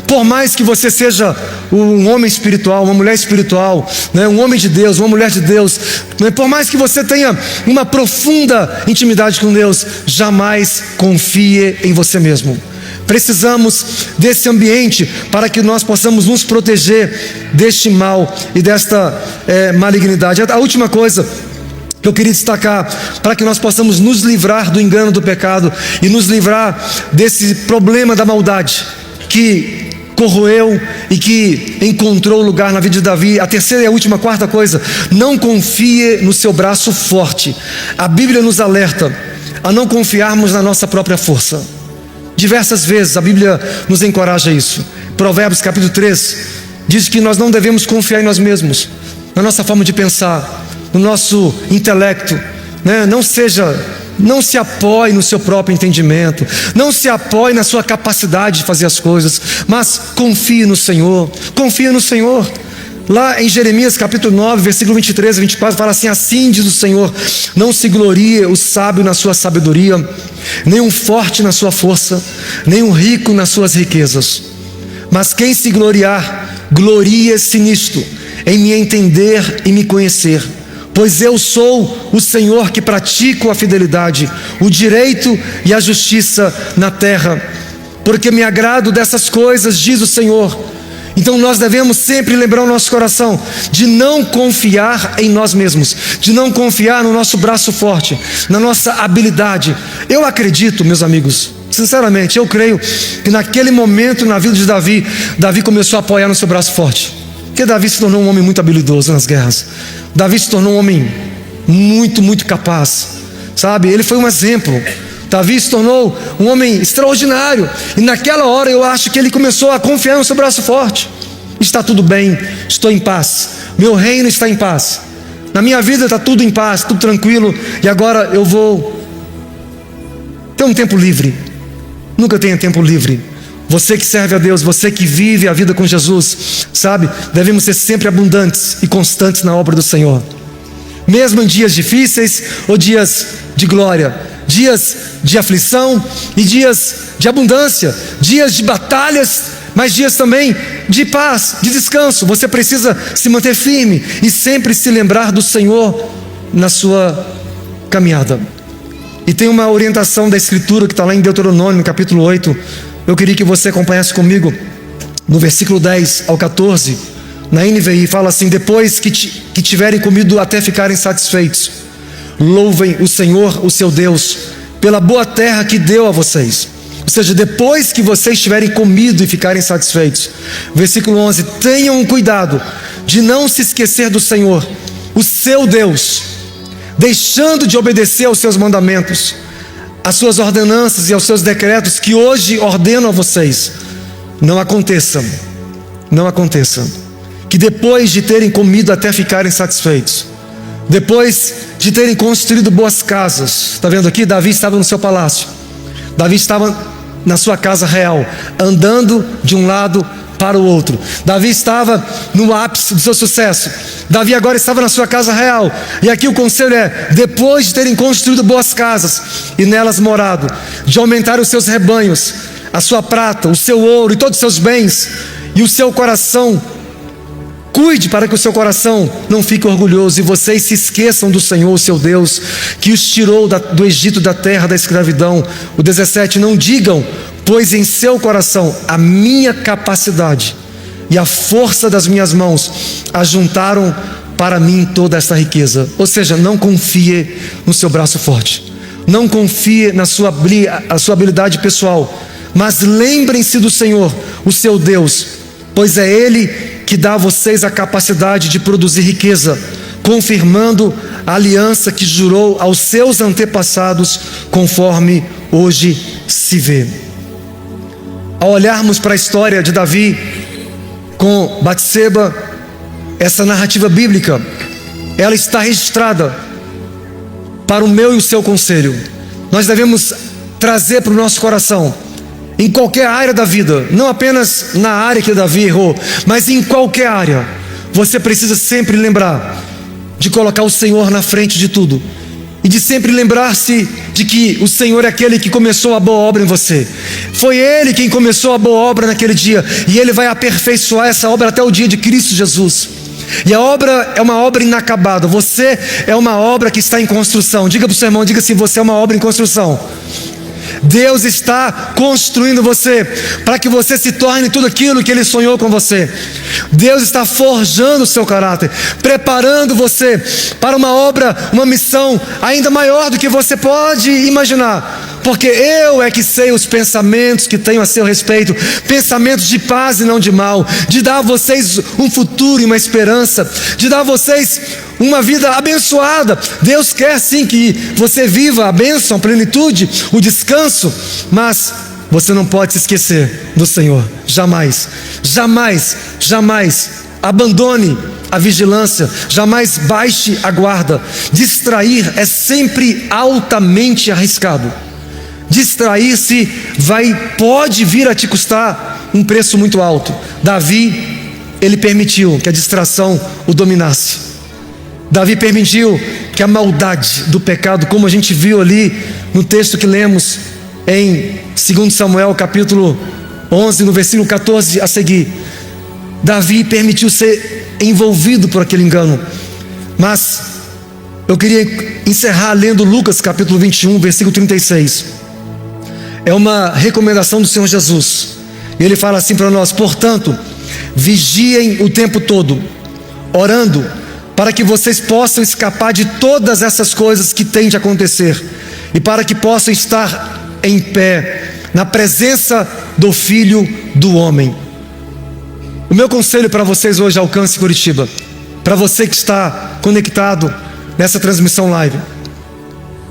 Por mais que você seja um homem espiritual, uma mulher espiritual, né, um homem de Deus, uma mulher de Deus, né, por mais que você tenha uma profunda intimidade com Deus, jamais confie em você mesmo. Precisamos desse ambiente para que nós possamos nos proteger deste mal e desta malignidade. A última coisa que eu queria destacar, para que nós possamos nos livrar do engano do pecado e nos livrar desse problema da maldade que corroeu e que encontrou lugar na vida de Davi. A terceira e a última, quarta coisa: não confie no seu braço forte. A Bíblia nos alerta a não confiarmos na nossa própria força. Diversas vezes a Bíblia nos encoraja a isso. Provérbios capítulo 3 diz que nós não devemos confiar em nós mesmos, na nossa forma de pensar, no nosso intelecto, né? Não se apoie no seu próprio entendimento, não se apoie na sua capacidade de fazer as coisas, mas confie no Senhor, confie no Senhor. Lá em Jeremias capítulo 9, versículo 23 e 24, fala assim: assim diz o Senhor, não se glorie o sábio na sua sabedoria, nem um forte na sua força, nem um rico nas suas riquezas, mas quem se gloriar, glorie-se nisto, em me entender e me conhecer. Pois eu sou o Senhor que pratico a fidelidade, o direito e a justiça na terra, porque me agrado dessas coisas, diz o Senhor. Então nós devemos sempre lembrar o nosso coração de não confiar em nós mesmos, de não confiar no nosso braço forte, na nossa habilidade. Eu acredito, meus amigos, sinceramente, eu creio que naquele momento na vida de Davi, Davi começou a apoiar no seu braço forte, porque Davi se tornou um homem muito habilidoso nas guerras. Davi se tornou um homem muito capaz, sabe? Ele foi um exemplo. Davi se tornou um homem extraordinário. E naquela hora eu acho que ele começou a confiar no seu braço forte. Está tudo bem, estou em paz, meu reino está em paz, na minha vida está tudo em paz, tudo tranquilo. E agora eu vou ter um tempo livre. Nunca tenha tempo livre. Você que serve a Deus, você que vive a vida com Jesus, sabe, devemos ser sempre abundantes e constantes na obra do Senhor, mesmo em dias difíceis ou dias de glória, dias de aflição e dias de abundância, dias de batalhas, mas dias também de paz, de descanso. Você precisa se manter firme e sempre se lembrar do Senhor na sua caminhada. E tem uma orientação da Escritura que está lá em Deuteronômio, capítulo 8. Eu queria que você acompanhasse comigo no versículo 10 ao 14, na NVI, fala assim: depois que tiverem comido até ficarem satisfeitos, louvem o Senhor, o seu Deus, pela boa terra que deu a vocês. Ou seja, depois que vocês tiverem comido e ficarem satisfeitos. Versículo 11: tenham cuidado de não se esquecer do Senhor, o seu Deus, deixando de obedecer aos seus mandamentos, às suas ordenanças e aos seus decretos que hoje ordeno a vocês. Não aconteça que depois de terem comido até ficarem satisfeitos, depois de terem construído boas casas, está vendo aqui? Davi estava no seu palácio, Davi estava na sua casa real, andando de um lado para o outro. Davi estava no ápice do seu sucesso. Davi agora estava na sua casa real. E aqui o conselho é: depois de terem construído boas casas e nelas morado, de aumentar os seus rebanhos, a sua prata, o seu ouro e todos os seus bens, e o seu coração, cuide para que o seu coração não fique orgulhoso e vocês se esqueçam do Senhor, o seu Deus, que os tirou do Egito, da terra da escravidão. O 17: não digam, pois em seu coração a minha capacidade e a força das minhas mãos ajuntaram para mim toda esta riqueza. Ou seja, não confie no seu braço forte, não confie na sua habilidade pessoal, mas lembrem-se do Senhor, o seu Deus, pois é Ele que dá a vocês a capacidade de produzir riqueza, confirmando a aliança que jurou aos seus antepassados, conforme hoje se vê. Ao olharmos para a história de Davi com Batseba, essa narrativa bíblica, ela está registrada para o meu e o seu conselho. Nós devemos trazer para o nosso coração, em qualquer área da vida, não apenas na área que Davi errou, mas em qualquer área, você precisa sempre lembrar de colocar o Senhor na frente de tudo e de sempre lembrar-se de que o Senhor é aquele que começou a boa obra em você. Foi Ele quem começou a boa obra naquele dia, e Ele vai aperfeiçoar essa obra até o dia de Cristo Jesus. E a obra é uma obra inacabada. Você é uma obra que está em construção. Diga para o seu irmão, diga assim: você é uma obra em construção. Deus está construindo você para que você se torne tudo aquilo que Ele sonhou com você. Deus está forjando o seu caráter, preparando você para uma obra, uma missão ainda maior do que você pode imaginar. Porque eu é que sei os pensamentos que tenho a seu respeito, pensamentos de paz e não de mal, de dar a vocês um futuro e uma esperança, de dar a vocês uma vida abençoada. Deus quer sim que você viva a bênção, a plenitude, o descanso, mas você não pode se esquecer do Senhor. Jamais, jamais, jamais abandone a vigilância, jamais baixe a guarda. Distrair é sempre altamente arriscado. Distrair-se pode vir a te custar um preço muito alto. Davi, ele permitiu que a distração o dominasse. Davi permitiu que a maldade do pecado, como a gente viu ali no texto que lemos em 2 Samuel capítulo 11, no versículo 14 a seguir, Davi permitiu ser envolvido por aquele engano. Mas eu queria encerrar lendo Lucas capítulo 21, versículo 36. É uma recomendação do Senhor Jesus. E Ele fala assim para nós: portanto, vigiem o tempo todo, orando, para que vocês possam escapar de todas essas coisas que têm de acontecer, e para que possam estar em pé na presença do Filho do Homem. O meu conselho para vocês hoje, Alcance Curitiba, para você que está conectado nessa transmissão live: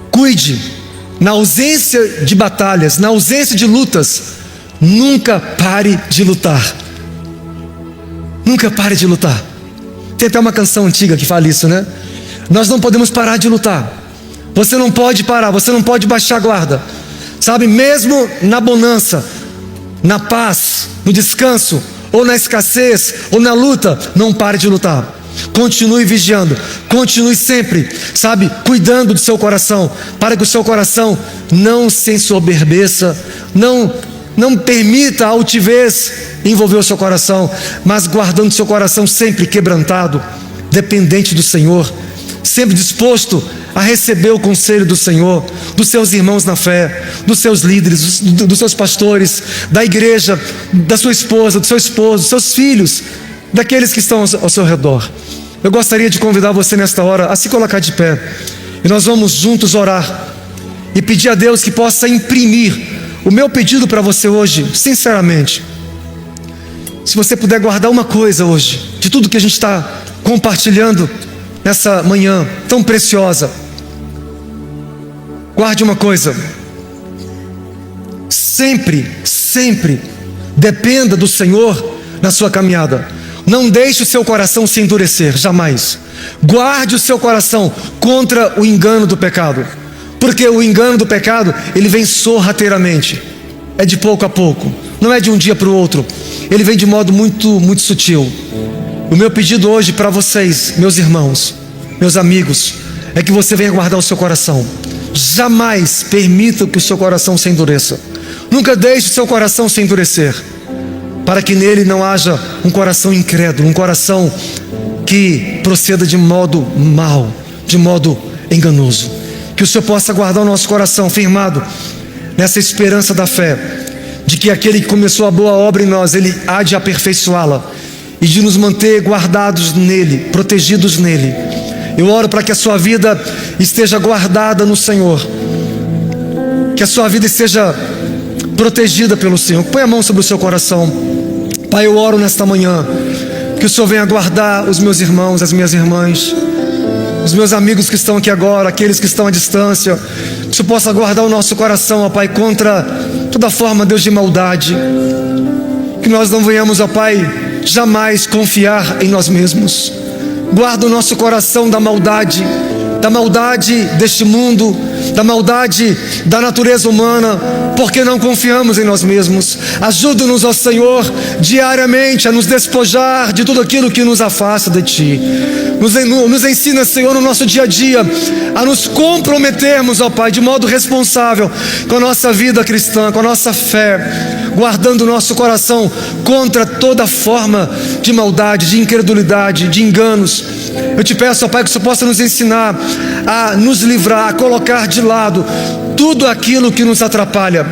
cuide. Na ausência de batalhas, na ausência de lutas, nunca pare de lutar. Nunca pare de lutar. Tem até uma canção antiga que fala isso, né? Nós não podemos parar de lutar. Você não pode parar, você não pode baixar a guarda. Sabe, mesmo na bonança, na paz, no descanso, ou na escassez, ou na luta, não pare de lutar. Continue vigiando, continue sempre, sabe, cuidando do seu coração, para que o seu coração não se ensoberbeça, não permita a altivez envolver o seu coração, mas guardando o seu coração sempre quebrantado, dependente do Senhor, sempre disposto a receber o conselho do Senhor, dos seus irmãos na fé, dos seus líderes, dos seus pastores, da igreja, da sua esposa, do seu esposo, dos seus filhos, daqueles que estão ao seu redor. Eu gostaria de convidar você nesta hora a se colocar de pé, e nós vamos juntos orar e pedir a Deus que possa imprimir o meu pedido para você hoje, sinceramente. Se você puder guardar uma coisa hoje, de tudo que a gente está compartilhando nessa manhã tão preciosa, guarde uma coisa: sempre, sempre dependa do Senhor na sua caminhada. Não deixe o seu coração se endurecer, jamais. Guarde o seu coração contra o engano do pecado, porque o engano do pecado, ele vem sorrateiramente, é de pouco a pouco, não é de um dia para o outro, ele vem de modo muito, muito sutil. O meu pedido hoje para vocês, meus irmãos, meus amigos, é que você venha guardar o seu coração. Jamais permita que o seu coração se endureça. Nunca deixe o seu coração se endurecer, para que nele não haja um coração incrédulo, um coração que proceda de modo mau, de modo enganoso. Que o Senhor possa guardar o nosso coração firmado nessa esperança da fé, de que aquele que começou a boa obra em nós, Ele há de aperfeiçoá-la, e de nos manter guardados nele, protegidos nele. Eu oro para que a sua vida esteja guardada no Senhor, que a sua vida esteja protegida pelo Senhor. Põe a mão sobre o seu coração. Pai, eu oro nesta manhã que o Senhor venha guardar os meus irmãos, as minhas irmãs, os meus amigos que estão aqui agora, aqueles que estão à distância. Que o Senhor possa guardar o nosso coração, ó Pai, contra toda forma, Deus, de maldade. Que nós não venhamos, ó Pai, jamais confiar em nós mesmos. Guarda o nosso coração da maldade deste mundo, da maldade da natureza humana, porque não confiamos em nós mesmos. Ajuda-nos, ó Senhor, diariamente a nos despojar de tudo aquilo que nos afasta de Ti. nos ensina, Senhor, no nosso dia a dia, a nos comprometermos, ó Pai, de modo responsável com a nossa vida cristã, com a nossa fé, guardando o nosso coração contra toda forma de maldade, de incredulidade, de enganos. Eu te peço, ó Pai, que o Senhor possa nos ensinar a nos livrar, a colocar de lado tudo aquilo que nos atrapalha,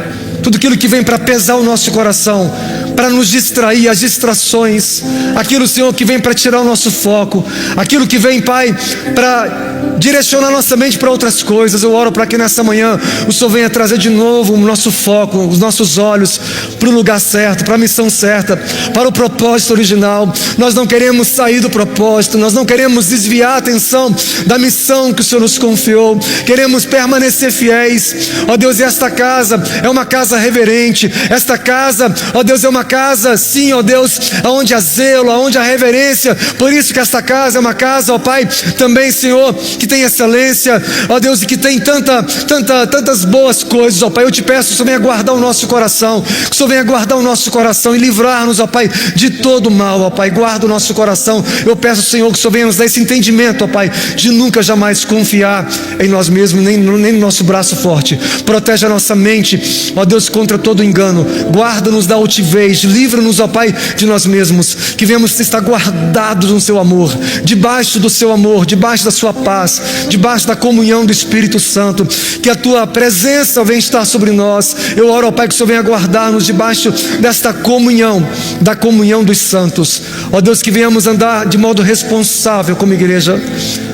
tudo aquilo que vem para pesar o nosso coração, para nos distrair, as distrações, aquilo, Senhor, que vem para tirar o nosso foco, aquilo que vem, Pai, para direcionar nossa mente para outras coisas. Eu oro para que nessa manhã o Senhor venha trazer de novo o nosso foco, os nossos olhos para o lugar certo, para a missão certa, para o propósito original. Nós não queremos sair do propósito, nós não queremos desviar a atenção da missão que o Senhor nos confiou, queremos permanecer fiéis, ó Deus. E esta casa é uma casa reverente, esta casa, ó Deus, é uma casa, sim, ó Deus, onde há zelo, onde há reverência. Por isso que esta casa é uma casa, ó Pai, também, Senhor, que tem excelência, ó Deus, e que tem tantas boas coisas, ó Pai. Eu te peço que o Senhor venha guardar o nosso coração, que o Senhor venha guardar o nosso coração e livrar-nos, ó Pai, de todo mal, ó Pai. Guarda o nosso coração. Eu peço, Senhor, que o Senhor venha nos dar esse entendimento, ó Pai, de nunca jamais confiar em nós mesmos, nem no nosso braço forte. Protege a nossa mente, ó Deus, contra todo engano. Guarda-nos da altivez, livra-nos, ó Pai, de nós mesmos, que venhamos estar guardados no Seu amor, debaixo do Seu amor, debaixo da Sua paz, debaixo da comunhão do Espírito Santo. Que a Tua presença venha estar sobre nós. Eu oro, ó Pai, que o Senhor venha guardar-nos debaixo desta comunhão, da comunhão dos santos. Ó Deus, que venhamos andar de modo responsável como igreja,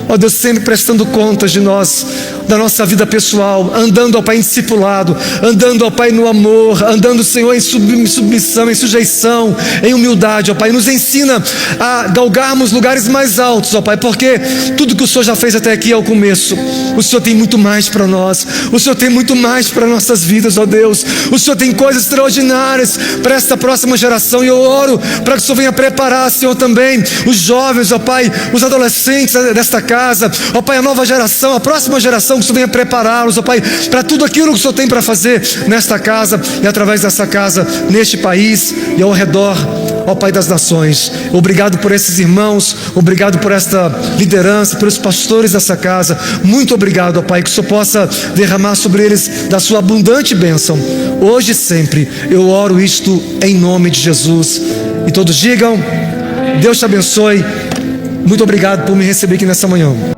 ó Deus, sempre prestando contas de nós, da nossa vida pessoal, andando, ó Pai, em discipulado, andando, ó Pai, no amor, andando, Senhor, em submissão, em sujeição, em humildade, ó Pai. Nos ensina a galgarmos lugares mais altos, ó Pai, porque tudo que o Senhor já fez até aqui é o começo. O Senhor tem muito mais para nós, o Senhor tem muito mais para nossas vidas, ó Deus. O Senhor tem coisas extraordinárias para esta próxima geração, e eu oro para que o Senhor venha preparar, Senhor, também os jovens, ó Pai, os adolescentes desta casa, ó Pai, a nova geração, a próxima geração, que o Senhor venha prepará-los, ó Pai, para tudo aquilo que o Senhor tem para fazer nesta casa e através dessa casa, neste país e ao redor, ó Pai das nações. Obrigado por esses irmãos, obrigado por esta liderança, pelos pastores dessa casa. Muito obrigado, ó Pai, que o Senhor possa derramar sobre eles da sua abundante bênção, hoje e sempre. Eu oro isto em nome de Jesus. E todos digam: Deus te abençoe. Muito obrigado por me receber aqui nessa manhã.